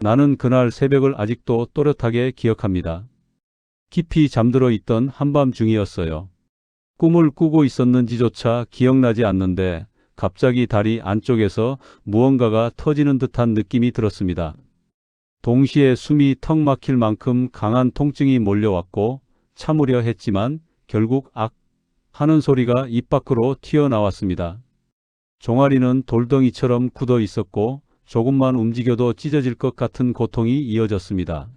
나는 그날 새벽을 아직도 또렷하게 기억합니다. 깊이 잠들어 있던 한밤중이었어요. 꿈을 꾸고 있었는지조차 기억나지 않는데 갑자기 다리 안쪽에서 무언가가 터지는 듯한 느낌이 들었습니다. 동시에 숨이 턱 막힐 만큼 강한 통증이 몰려왔고 참으려 했지만 결국 악 하는 소리가 입 밖으로 튀어나왔습니다. 종아리는 돌덩이처럼 굳어 있었고 조금만 움직여도 찢어질 것 같은 고통이 이어졌습니다.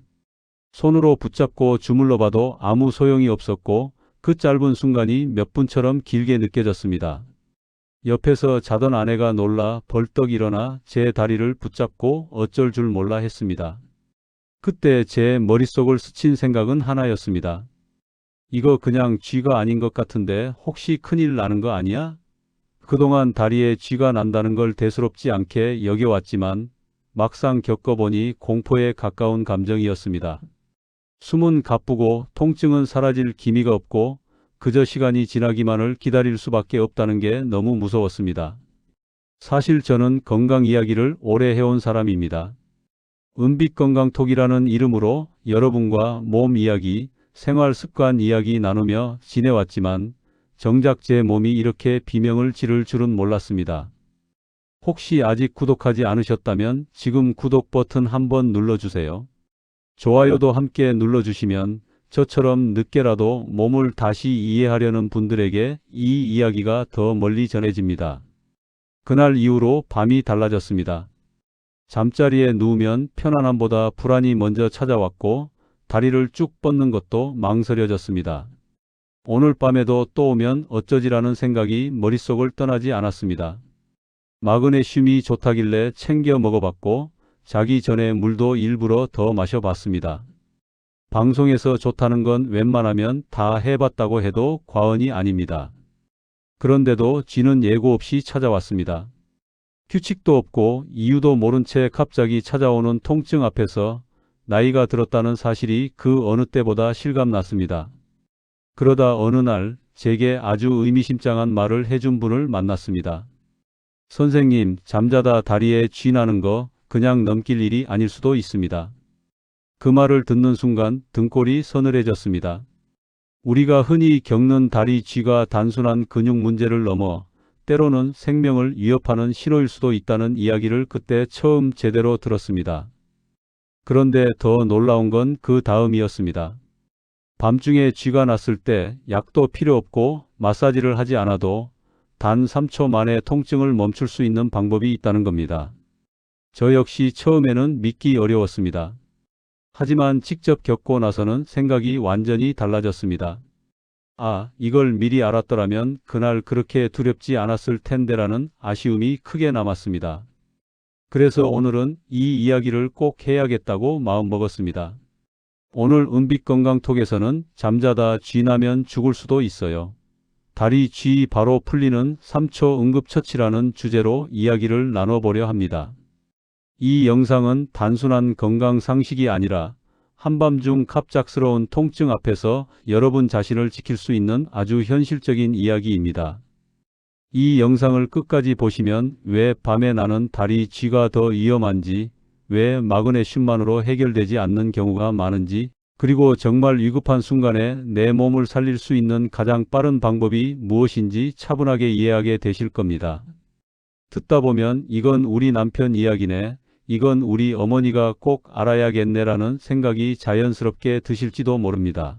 손으로 붙잡고 주물러 봐도 아무 소용이 없었고 그 짧은 순간이 몇 분처럼 길게 느껴졌습니다. 옆에서 자던 아내가 놀라 벌떡 일어나 제 다리를 붙잡고 어쩔 줄 몰라 했습니다. 그때 제 머릿속을 스친 생각은 하나였습니다. 이거 그냥 쥐가 아닌 것 같은데 혹시 큰일 나는 거 아니야? 그동안 다리에 쥐가 난다는 걸 대수롭지 않게 여겨왔지만 막상 겪어보니 공포에 가까운 감정이었습니다. 숨은 가쁘고 통증은 사라질 기미가 없고 그저 시간이 지나기만을 기다릴 수밖에 없다는 게 너무 무서웠습니다. 사실 저는 건강 이야기를 오래 해온 사람입니다. 은빛건강톡이라는 이름으로 여러분과 몸 이야기, 생활 습관 이야기 나누며 지내왔지만 정작 제 몸이 이렇게 비명을 지를 줄은 몰랐습니다. 혹시 아직 구독하지 않으셨다면 지금 구독 버튼 한번 눌러주세요. 좋아요도 함께 눌러주시면 저처럼 늦게라도 몸을 다시 이해하려는 분들에게 이 이야기가 더 멀리 전해집니다. 그날 이후로 밤이 달라졌습니다. 잠자리에 누우면 편안함보다 불안이 먼저 찾아왔고 다리를 쭉 뻗는 것도 망설여졌습니다. 오늘 밤에도 또 오면 어쩌지라는 생각이 머릿속을 떠나지 않았습니다. 마그네슘이 좋다길래 챙겨 먹어봤고 자기 전에 물도 일부러 더 마셔봤습니다. 방송에서 좋다는 건 웬만하면 다 해봤다고 해도 과언이 아닙니다. 그런데도 쥐는 예고 없이 찾아왔습니다. 규칙도 없고 이유도 모른 채 갑자기 찾아오는 통증 앞에서 나이가 들었다는 사실이 그 어느 때보다 실감났습니다. 그러다 어느 날 제게 아주 의미심장한 말을 해준 분을 만났습니다. 선생님, 잠자다 다리에 쥐 나는 거 그냥 넘길 일이 아닐 수도 있습니다. 그 말을 듣는 순간 등골이 서늘해졌습니다. 우리가 흔히 겪는 다리 쥐가 단순한 근육 문제를 넘어 때로는 생명을 위협하는 신호일 수도 있다는 이야기를 그때 처음 제대로 들었습니다. 그런데 더 놀라운 건 그 다음이었습니다. 밤중에 쥐가 났을 때 약도 필요 없고 마사지를 하지 않아도 단 3초 만에 통증을 멈출 수 있는 방법이 있다는 겁니다. 저 역시 처음에는 믿기 어려웠습니다. 하지만 직접 겪고 나서는 생각이 완전히 달라졌습니다. 아, 이걸 미리 알았더라면 그날 그렇게 두렵지 않았을 텐데라는 아쉬움이 크게 남았습니다. 그래서 오늘은 이 이야기를 꼭 해야겠다고 마음먹었습니다. 오늘 은빛건강톡에서는 잠자다 쥐 나면 죽을 수도 있어요. 다리 쥐 바로 풀리는 3초 응급처치라는 주제로 이야기를 나눠보려 합니다. 이 영상은 단순한 건강 상식이 아니라 한밤중 갑작스러운 통증 앞에서 여러분 자신을 지킬 수 있는 아주 현실적인 이야기입니다. 이 영상을 끝까지 보시면 왜 밤에 나는 다리 쥐가 더 위험한지, 왜 마그네슘만으로 해결되지 않는 경우가 많은지, 그리고 정말 위급한 순간에 내 몸을 살릴 수 있는 가장 빠른 방법이 무엇인지 차분하게 이해하게 되실 겁니다. 듣다 보면 이건 우리 남편 이야기네, 이건 우리 어머니가 꼭 알아야겠네라는 생각이 자연스럽게 드실지도 모릅니다.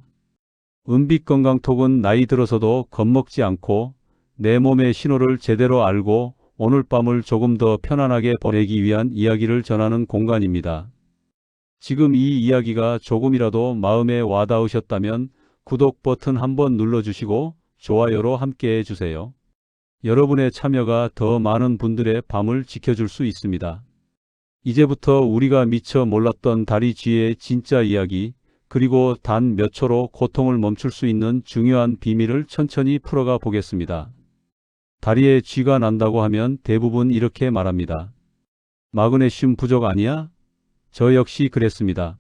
은빛건강톡은 나이 들어서도 겁먹지 않고 내 몸의 신호를 제대로 알고 오늘 밤을 조금 더 편안하게 보내기 위한 이야기를 전하는 공간입니다. 지금 이 이야기가 조금이라도 마음에 와닿으셨다면 구독 버튼 한번 눌러주시고 좋아요로 함께 해주세요. 여러분의 참여가 더 많은 분들의 밤을 지켜줄 수 있습니다. 이제부터 우리가 미처 몰랐던 다리 쥐의 진짜 이야기, 그리고 단 몇 초로 고통을 멈출 수 있는 중요한 비밀을 천천히 풀어가 보겠습니다. 다리에 쥐가 난다고 하면 대부분 이렇게 말합니다. 마그네슘 부족 아니야? 저 역시 그랬습니다.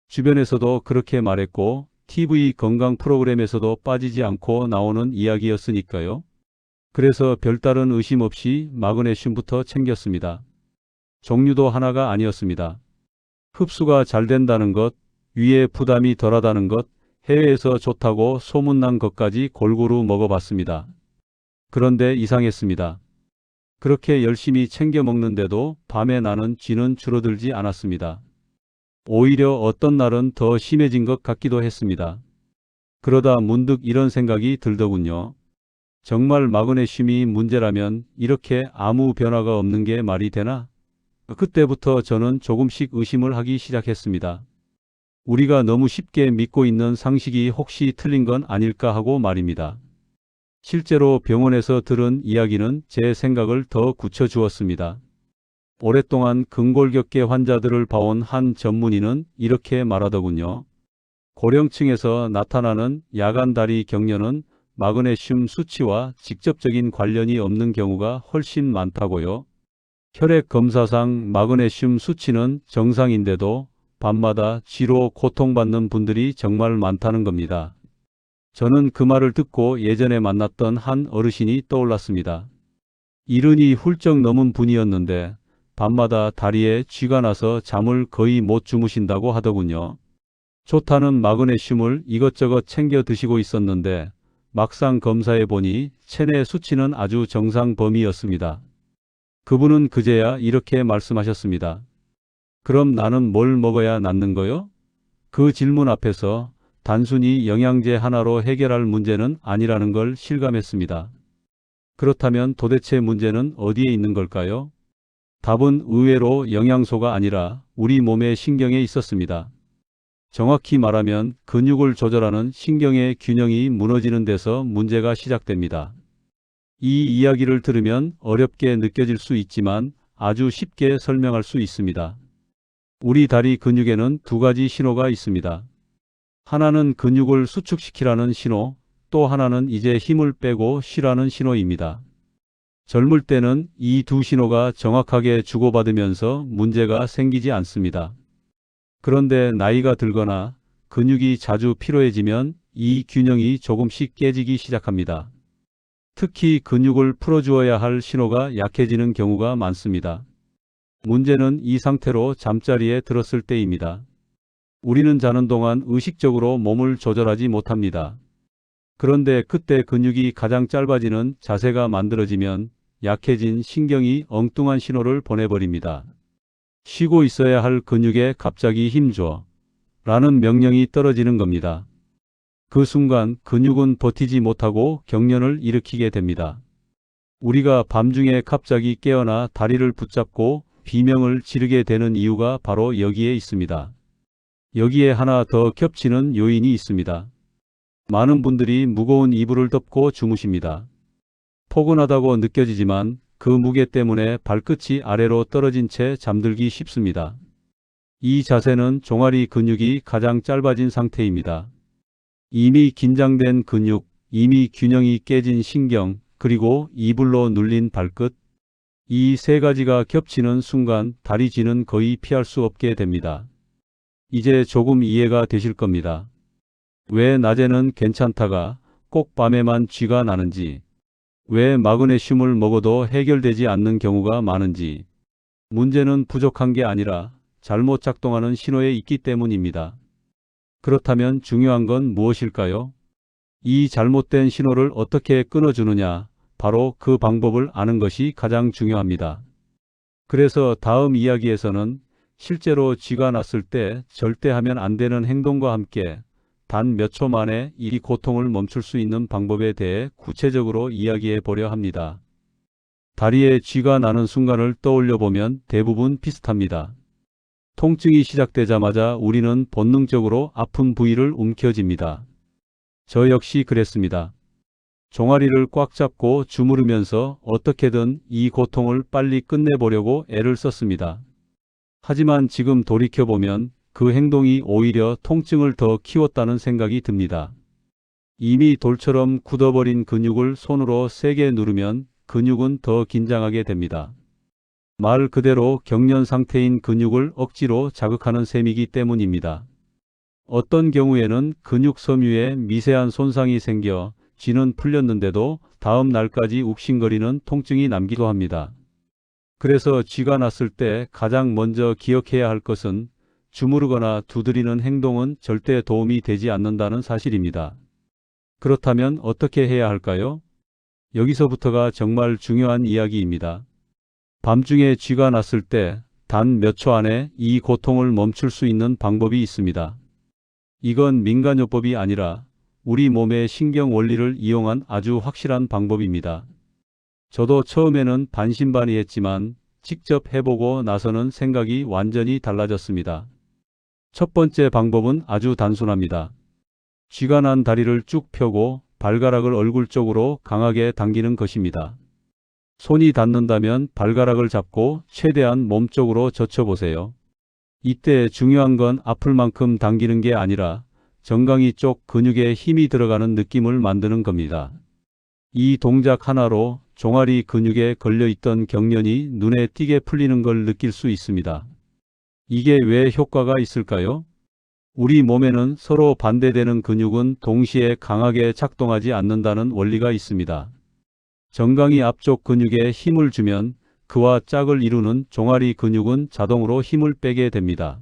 주변에서도 그렇게 말했고 TV 건강 프로그램에서도 빠지지 않고 나오는 이야기였으니까요. 그래서 별다른 의심 없이 마그네슘부터 챙겼습니다. 종류도 하나가 아니었습니다. 흡수가 잘 된다는 것, 위에 부담이 덜하다는 것, 해외에서 좋다고 소문난 것까지 골고루 먹어봤습니다. 그런데 이상했습니다. 그렇게 열심히 챙겨 먹는데도 밤에 나는 쥐는 줄어들지 않았습니다. 오히려 어떤 날은 더 심해진 것 같기도 했습니다. 그러다 문득 이런 생각이 들더군요. 정말 마그네슘이 문제라면 이렇게 아무 변화가 없는 게 말이 되나? 그때부터 저는 조금씩 의심을 하기 시작했습니다. 우리가 너무 쉽게 믿고 있는 상식이 혹시 틀린 건 아닐까 하고 말입니다. 실제로 병원에서 들은 이야기는 제 생각을 더 굳혀주었습니다. 오랫동안 근골격계 환자들을 봐온 한 전문의는 이렇게 말하더군요. 고령층에서 나타나는 야간 다리 경련은 마그네슘 수치와 직접적인 관련이 없는 경우가 훨씬 많다고요. 혈액 검사상 마그네슘 수치는 정상인데도 밤마다 쥐로 고통받는 분들이 정말 많다는 겁니다. 저는 그 말을 듣고 예전에 만났던 한 어르신이 떠올랐습니다. 이른이 훌쩍 넘은 분이었는데 밤마다 다리에 쥐가 나서 잠을 거의 못 주무신다고 하더군요. 좋다는 마그네슘을 이것저것 챙겨 드시고 있었는데 막상 검사해 보니 체내 수치는 아주 정상 범위였습니다. 그분은 그제야 이렇게 말씀하셨습니다. 그럼 나는 뭘 먹어야 낫는 거요? 그 질문 앞에서 단순히 영양제 하나로 해결할 문제는 아니라는 걸 실감했습니다. 그렇다면 도대체 문제는 어디에 있는 걸까요? 답은 의외로 영양소가 아니라 우리 몸의 신경에 있었습니다. 정확히 말하면 근육을 조절하는 신경의 균형이 무너지는 데서 문제가 시작됩니다. 이 이야기를 들으면 어렵게 느껴질 수 있지만 아주 쉽게 설명할 수 있습니다. 우리 다리 근육에는 두 가지 신호가 있습니다. 하나는 근육을 수축시키라는 신호, 또 하나는 이제 힘을 빼고 쉬라는 신호입니다. 젊을 때는 이 두 신호가 정확하게 주고받으면서 문제가 생기지 않습니다. 그런데 나이가 들거나 근육이 자주 피로해지면 이 균형이 조금씩 깨지기 시작합니다. 특히 근육을 풀어주어야 할 신호가 약해지는 경우가 많습니다. 문제는 이 상태로 잠자리에 들었을 때입니다. 우리는 자는 동안 의식적으로 몸을 조절하지 못합니다. 그런데 그때 근육이 가장 짧아지는 자세가 만들어지면 약해진 신경이 엉뚱한 신호를 보내버립니다. 쉬고 있어야 할 근육에 갑자기 힘줘 라는 명령이 떨어지는 겁니다. 그 순간 근육은 버티지 못하고 경련을 일으키게 됩니다. 우리가 밤중에 갑자기 깨어나 다리를 붙잡고 비명을 지르게 되는 이유가 바로 여기에 있습니다. 여기에 하나 더 겹치는 요인이 있습니다. 많은 분들이 무거운 이불을 덮고 주무십니다. 포근하다고 느껴지지만 그 무게 때문에 발끝이 아래로 떨어진 채 잠들기 쉽습니다. 이 자세는 종아리 근육이 가장 짧아진 상태입니다. 이미 긴장된 근육, 이미 균형이 깨진 신경, 그리고 이불로 눌린 발끝, 이 세 가지가 겹치는 순간 다리 쥐는 거의 피할 수 없게 됩니다. 이제 조금 이해가 되실 겁니다. 왜 낮에는 괜찮다가 꼭 밤에만 쥐가 나는지, 왜 마그네슘을 먹어도 해결되지 않는 경우가 많은지. 문제는 부족한 게 아니라 잘못 작동하는 신호에 있기 때문입니다. 그렇다면 중요한 건 무엇일까요? 이 잘못된 신호를 어떻게 끊어주느냐, 바로 그 방법을 아는 것이 가장 중요합니다. 그래서 다음 이야기에서는 실제로 쥐가 났을 때 절대 하면 안 되는 행동과 함께 단 몇 초 만에 이 고통을 멈출 수 있는 방법에 대해 구체적으로 이야기해 보려 합니다. 다리에 쥐가 나는 순간을 떠올려 보면 대부분 비슷합니다. 통증이 시작되자마자 우리는 본능적으로 아픈 부위를 움켜쥡니다. 저 역시 그랬습니다. 종아리를 꽉 잡고 주무르면서 어떻게든 이 고통을 빨리 끝내보려고 애를 썼습니다. 하지만 지금 돌이켜보면 그 행동이 오히려 통증을 더 키웠다는 생각이 듭니다. 이미 돌처럼 굳어버린 근육을 손으로 세게 누르면 근육은 더 긴장하게 됩니다. 말 그대로 경련 상태인 근육을 억지로 자극하는 셈이기 때문입니다. 어떤 경우에는 근육 섬유에 미세한 손상이 생겨 쥐는 풀렸는데도 다음 날까지 욱신거리는 통증이 남기도 합니다. 그래서 쥐가 났을 때 가장 먼저 기억해야 할 것은 주무르거나 두드리는 행동은 절대 도움이 되지 않는다는 사실입니다. 그렇다면 어떻게 해야 할까요? 여기서부터가 정말 중요한 이야기입니다. 밤중에 쥐가 났을 때 단 몇 초 안에 이 고통을 멈출 수 있는 방법이 있습니다. 이건 민간요법이 아니라 우리 몸의 신경 원리를 이용한 아주 확실한 방법입니다. 저도 처음에는 반신반의했지만 직접 해보고 나서는 생각이 완전히 달라졌습니다. 첫 번째 방법은 아주 단순합니다. 쥐가 난 다리를 쭉 펴고 발가락을 얼굴 쪽으로 강하게 당기는 것입니다. 손이 닿는다면 발가락을 잡고 최대한 몸쪽으로 젖혀보세요. 이때 중요한 건 아플 만큼 당기는 게 아니라 정강이 쪽 근육에 힘이 들어가는 느낌을 만드는 겁니다. 이 동작 하나로 종아리 근육에 걸려있던 경련이 눈에 띄게 풀리는 걸 느낄 수 있습니다. 이게 왜 효과가 있을까요? 우리 몸에는 서로 반대되는 근육은 동시에 강하게 작동하지 않는다는 원리가 있습니다. 정강이 앞쪽 근육에 힘을 주면 그와 짝을 이루는 종아리 근육은 자동으로 힘을 빼게 됩니다.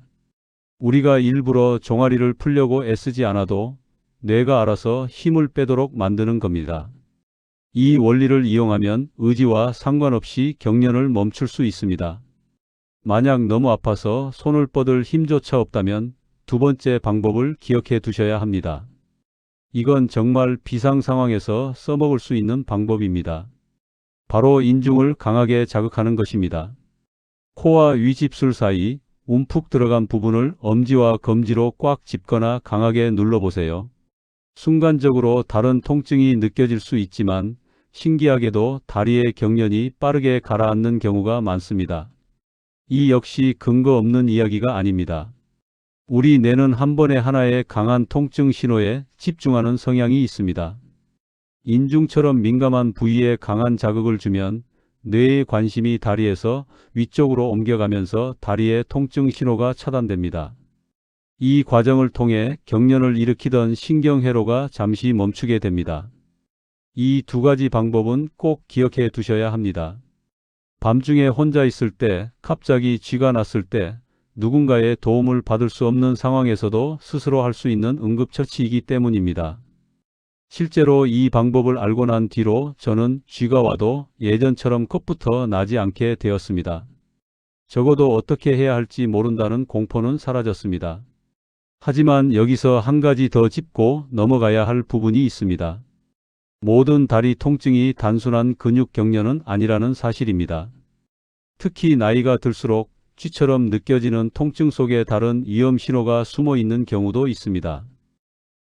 우리가 일부러 종아리를 풀려고 애쓰지 않아도 뇌가 알아서 힘을 빼도록 만드는 겁니다. 이 원리를 이용하면 의지와 상관없이 경련을 멈출 수 있습니다. 만약 너무 아파서 손을 뻗을 힘조차 없다면 두 번째 방법을 기억해 두셔야 합니다. 이건 정말 비상 상황에서 써먹을 수 있는 방법입니다. 바로 인중을 강하게 자극하는 것입니다. 코와 위집술 사이 움푹 들어간 부분을 엄지와 검지로 꽉 짚거나 강하게 눌러보세요. 순간적으로 다른 통증이 느껴질 수 있지만 신기하게도 다리의 경련이 빠르게 가라앉는 경우가 많습니다. 이 역시 근거 없는 이야기가 아닙니다. 우리 뇌는 한 번에 하나의 강한 통증 신호에 집중하는 성향이 있습니다. 인중처럼 민감한 부위에 강한 자극을 주면 뇌의 관심이 다리에서 위쪽으로 옮겨가면서 다리의 통증 신호가 차단됩니다. 이 과정을 통해 경련을 일으키던 신경회로가 잠시 멈추게 됩니다. 이 두 가지 방법은 꼭 기억해 두셔야 합니다. 밤중에 혼자 있을 때, 갑자기 쥐가 났을 때, 누군가의 도움을 받을 수 없는 상황에서도 스스로 할 수 있는 응급처치이기 때문입니다. 실제로 이 방법을 알고 난 뒤로 저는 쥐가 와도 예전처럼 겁부터 나지 않게 되었습니다. 적어도 어떻게 해야 할지 모른다는 공포는 사라졌습니다. 하지만 여기서 한 가지 더 짚고 넘어가야 할 부분이 있습니다. 모든 다리 통증이 단순한 근육 경련은 아니라는 사실입니다. 특히 나이가 들수록 쥐처럼 느껴지는 통증 속에 다른 위험 신호가 숨어 있는 경우도 있습니다.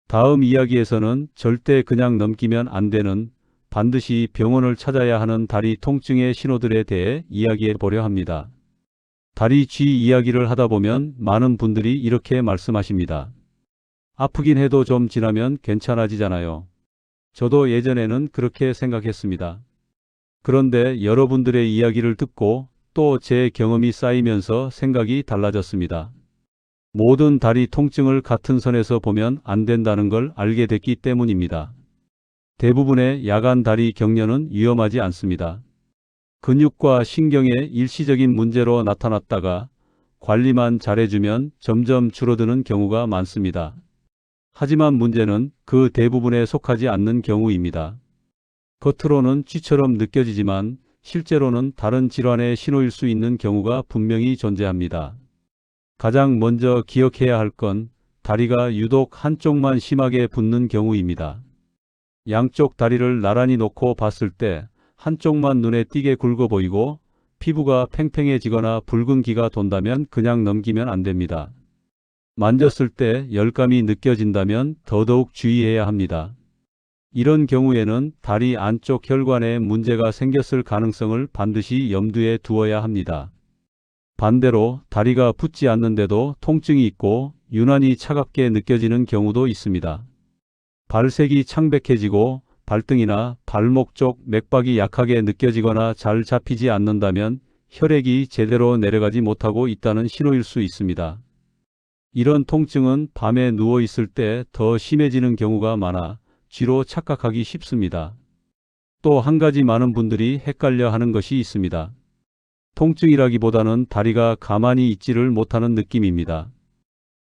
다음 이야기에서는 절대 그냥 넘기면 안 되는, 반드시 병원을 찾아야 하는 다리 통증의 신호들에 대해 이야기해 보려 합니다. 다리 쥐 이야기를 하다 보면 많은 분들이 이렇게 말씀하십니다. 아프긴 해도 좀 지나면 괜찮아지잖아요. 저도 예전에는 그렇게 생각했습니다. 그런데 여러분들의 이야기를 듣고 또 제 경험이 쌓이면서 생각이 달라졌습니다. 모든 다리 통증을 같은 선에서 보면 안 된다는 걸 알게 됐기 때문입니다. 대부분의 야간 다리 경련은 위험하지 않습니다. 근육과 신경의 일시적인 문제로 나타났다가 관리만 잘해주면 점점 줄어드는 경우가 많습니다. 하지만 문제는 그 대부분에 속하지 않는 경우입니다. 겉으로는 쥐처럼 느껴지지만 실제로는 다른 질환의 신호일 수 있는 경우가 분명히 존재합니다. 가장 먼저 기억해야 할 건 다리가 유독 한쪽만 심하게 붓는 경우입니다. 양쪽 다리를 나란히 놓고 봤을 때 한쪽만 눈에 띄게 굵어 보이고 피부가 팽팽해지거나 붉은 기가 돈다면 그냥 넘기면 안 됩니다. 만졌을 때 열감이 느껴진다면 더더욱 주의해야 합니다. 이런 경우에는 다리 안쪽 혈관에 문제가 생겼을 가능성을 반드시 염두에 두어야 합니다. 반대로 다리가 붓지 않는데도 통증이 있고 유난히 차갑게 느껴지는 경우도 있습니다. 발색이 창백해지고 발등이나 발목 쪽 맥박이 약하게 느껴지거나 잘 잡히지 않는다면 혈액이 제대로 내려가지 못하고 있다는 신호일 수 있습니다. 이런 통증은 밤에 누워 있을 때 더 심해지는 경우가 많아 쥐로 착각하기 쉽습니다. 또 한 가지 많은 분들이 헷갈려 하는 것이 있습니다. 통증이라기보다는 다리가 가만히 있지를 못하는 느낌입니다.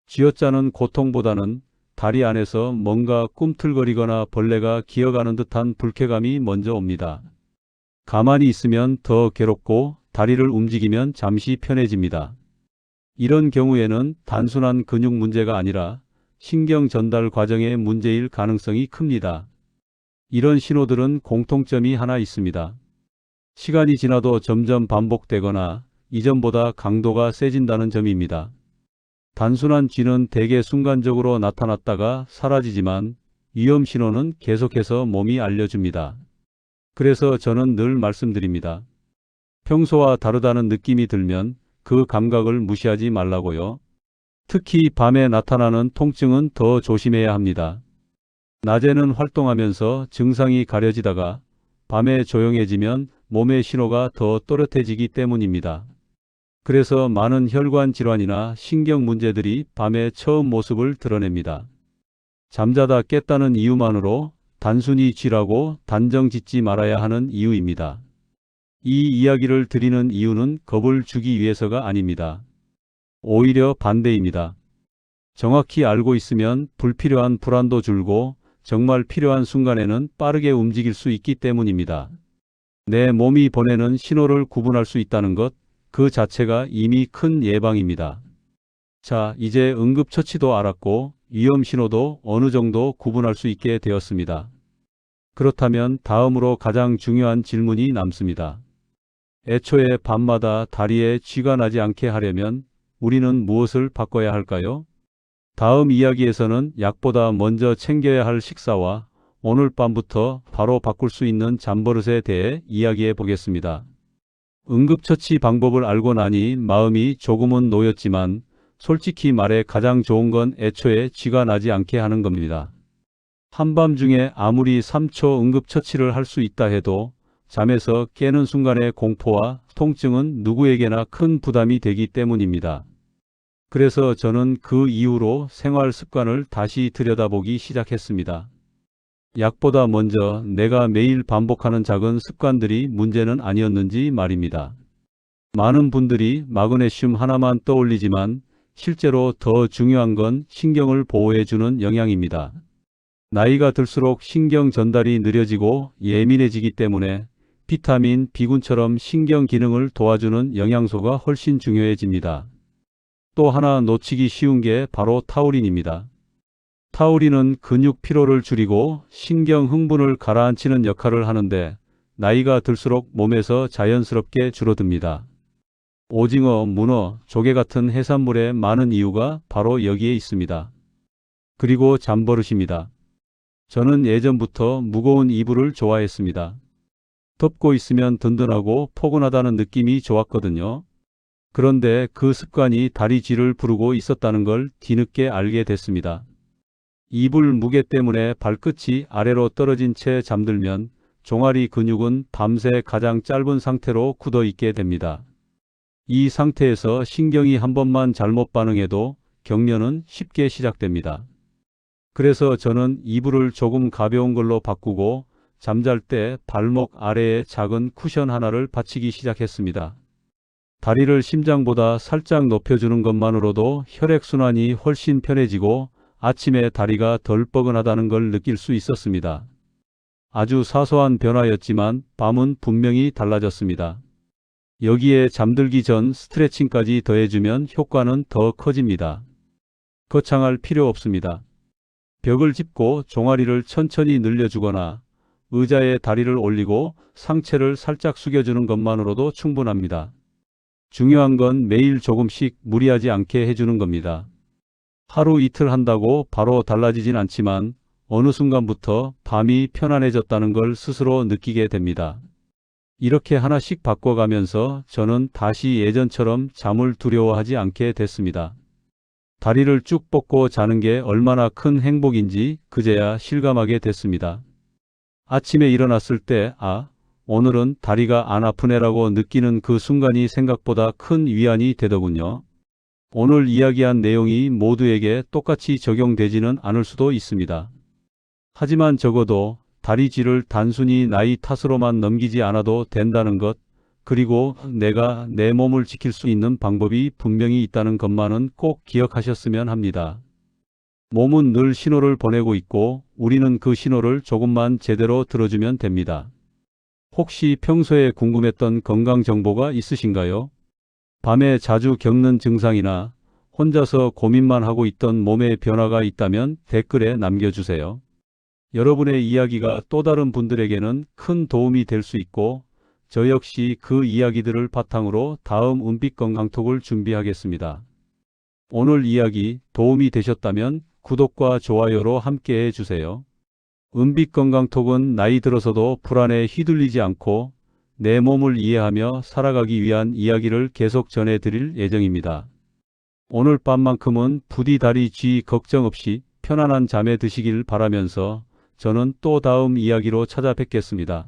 쥐어짜는 고통보다는 다리 안에서 뭔가 꿈틀거리거나 벌레가 기어가는 듯한 불쾌감이 먼저 옵니다. 가만히 있으면 더 괴롭고 다리를 움직이면 잠시 편해집니다. 이런 경우에는 단순한 근육 문제가 아니라 신경 전달 과정의 문제일 가능성이 큽니다. 이런 신호들은 공통점이 하나 있습니다. 시간이 지나도 점점 반복되거나 이전보다 강도가 세진다는 점입니다. 단순한 쥐는 대개 순간적으로 나타났다가 사라지지만 위험 신호는 계속해서 몸이 알려줍니다. 그래서 저는 늘 말씀드립니다. 평소와 다르다는 느낌이 들면 그 감각을 무시하지 말라고요. 특히 밤에 나타나는 통증은 더 조심해야 합니다. 낮에는 활동하면서 증상이 가려지다가 밤에 조용해지면 몸의 신호가 더 또렷해지기 때문입니다. 그래서 많은 혈관 질환이나 신경 문제들이 밤에 처음 모습을 드러냅니다. 잠자다 깼다는 이유만으로 단순히 쥐라고 단정 짓지 말아야 하는 이유입니다. 이 이야기를 드리는 이유는 겁을 주기 위해서가 아닙니다. 오히려 반대입니다. 정확히 알고 있으면 불필요한 불안도 줄고 정말 필요한 순간에는 빠르게 움직일 수 있기 때문입니다. 내 몸이 보내는 신호를 구분할 수 있다는 것, 그 자체가 이미 큰 예방입니다. 자, 이제 응급처치도 알았고 위험 신호도 어느 정도 구분할 수 있게 되었습니다. 그렇다면 다음으로 가장 중요한 질문이 남습니다. 애초에 밤마다 다리에 쥐가 나지 않게 하려면 우리는 무엇을 바꿔야 할까요? 다음 이야기에서는 약보다 먼저 챙겨야 할 식사와 오늘 밤부터 바로 바꿀 수 있는 잠버릇에 대해 이야기해 보겠습니다. 응급처치 방법을 알고 나니 마음이 조금은 놓였지만 솔직히 말해 가장 좋은 건 애초에 쥐가 나지 않게 하는 겁니다. 한밤중에 아무리 3초 응급처치를 할 수 있다 해도 잠에서 깨는 순간의 공포와 통증은 누구에게나 큰 부담이 되기 때문입니다. 그래서 저는 그 이후로 생활 습관을 다시 들여다보기 시작했습니다. 약보다 먼저 내가 매일 반복하는 작은 습관들이 문제는 아니었는지 말입니다. 많은 분들이 마그네슘 하나만 떠올리지만 실제로 더 중요한 건 신경을 보호해주는 영양입니다. 나이가 들수록 신경 전달이 느려지고 예민해지기 때문에 비타민, B군처럼 신경 기능을 도와주는 영양소가 훨씬 중요해집니다. 또 하나 놓치기 쉬운 게 바로 타우린입니다. 타우린은 근육 피로를 줄이고 신경 흥분을 가라앉히는 역할을 하는데 나이가 들수록 몸에서 자연스럽게 줄어듭니다. 오징어, 문어, 조개 같은 해산물의 많은 이유가 바로 여기에 있습니다. 그리고 잠버릇입니다. 저는 예전부터 무거운 이불을 좋아했습니다. 덮고 있으면 든든하고 포근하다는 느낌이 좋았거든요. 그런데 그 습관이 다리 쥐를 부르고 있었다는 걸 뒤늦게 알게 됐습니다. 이불 무게 때문에 발끝이 아래로 떨어진 채 잠들면 종아리 근육은 밤새 가장 짧은 상태로 굳어 있게 됩니다. 이 상태에서 신경이 한 번만 잘못 반응해도 경련은 쉽게 시작됩니다. 그래서 저는 이불을 조금 가벼운 걸로 바꾸고 잠잘 때 발목 아래에 작은 쿠션 하나를 받치기 시작했습니다. 다리를 심장보다 살짝 높여주는 것만으로도 혈액순환이 훨씬 편해지고 아침에 다리가 덜 뻐근하다는 걸 느낄 수 있었습니다. 아주 사소한 변화였지만 밤은 분명히 달라졌습니다. 여기에 잠들기 전 스트레칭까지 더해주면 효과는 더 커집니다. 거창할 필요 없습니다. 벽을 짚고 종아리를 천천히 늘려주거나 의자에 다리를 올리고 상체를 살짝 숙여주는 것만으로도 충분합니다. 중요한 건 매일 조금씩 무리하지 않게 해주는 겁니다. 하루 이틀 한다고 바로 달라지진 않지만 어느 순간부터 밤이 편안해졌다는 걸 스스로 느끼게 됩니다. 이렇게 하나씩 바꿔가면서 저는 다시 예전처럼 잠을 두려워하지 않게 됐습니다. 다리를 쭉 뻗고 자는 게 얼마나 큰 행복인지 그제야 실감하게 됐습니다. 아침에 일어났을 때 오늘은 다리가 안 아프네라고 느끼는 그 순간이 생각보다 큰 위안이 되더군요. 오늘 이야기한 내용이 모두에게 똑같이 적용되지는 않을 수도 있습니다. 하지만 적어도 다리 쥐를 단순히 나이 탓으로만 넘기지 않아도 된다는 것, 그리고 내가 내 몸을 지킬 수 있는 방법이 분명히 있다는 것만은 꼭 기억하셨으면 합니다. 몸은 늘 신호를 보내고 있고 우리는 그 신호를 조금만 제대로 들어주면 됩니다. 혹시 평소에 궁금했던 건강 정보가 있으신가요? 밤에 자주 겪는 증상이나 혼자서 고민만 하고 있던 몸의 변화가 있다면 댓글에 남겨주세요. 여러분의 이야기가 또 다른 분들에게는 큰 도움이 될 수 있고 저 역시 그 이야기들을 바탕으로 다음 은빛건강톡을 준비하겠습니다. 오늘 이야기 도움이 되셨다면 구독과 좋아요로 함께 해주세요. 은빛건강톡은 나이 들어서도 불안에 휘둘리지 않고 내 몸을 이해하며 살아가기 위한 이야기를 계속 전해드릴 예정입니다. 오늘 밤만큼은 부디 다리 쥐 걱정 없이 편안한 잠에 드시길 바라면서 저는 또 다음 이야기로 찾아뵙겠습니다.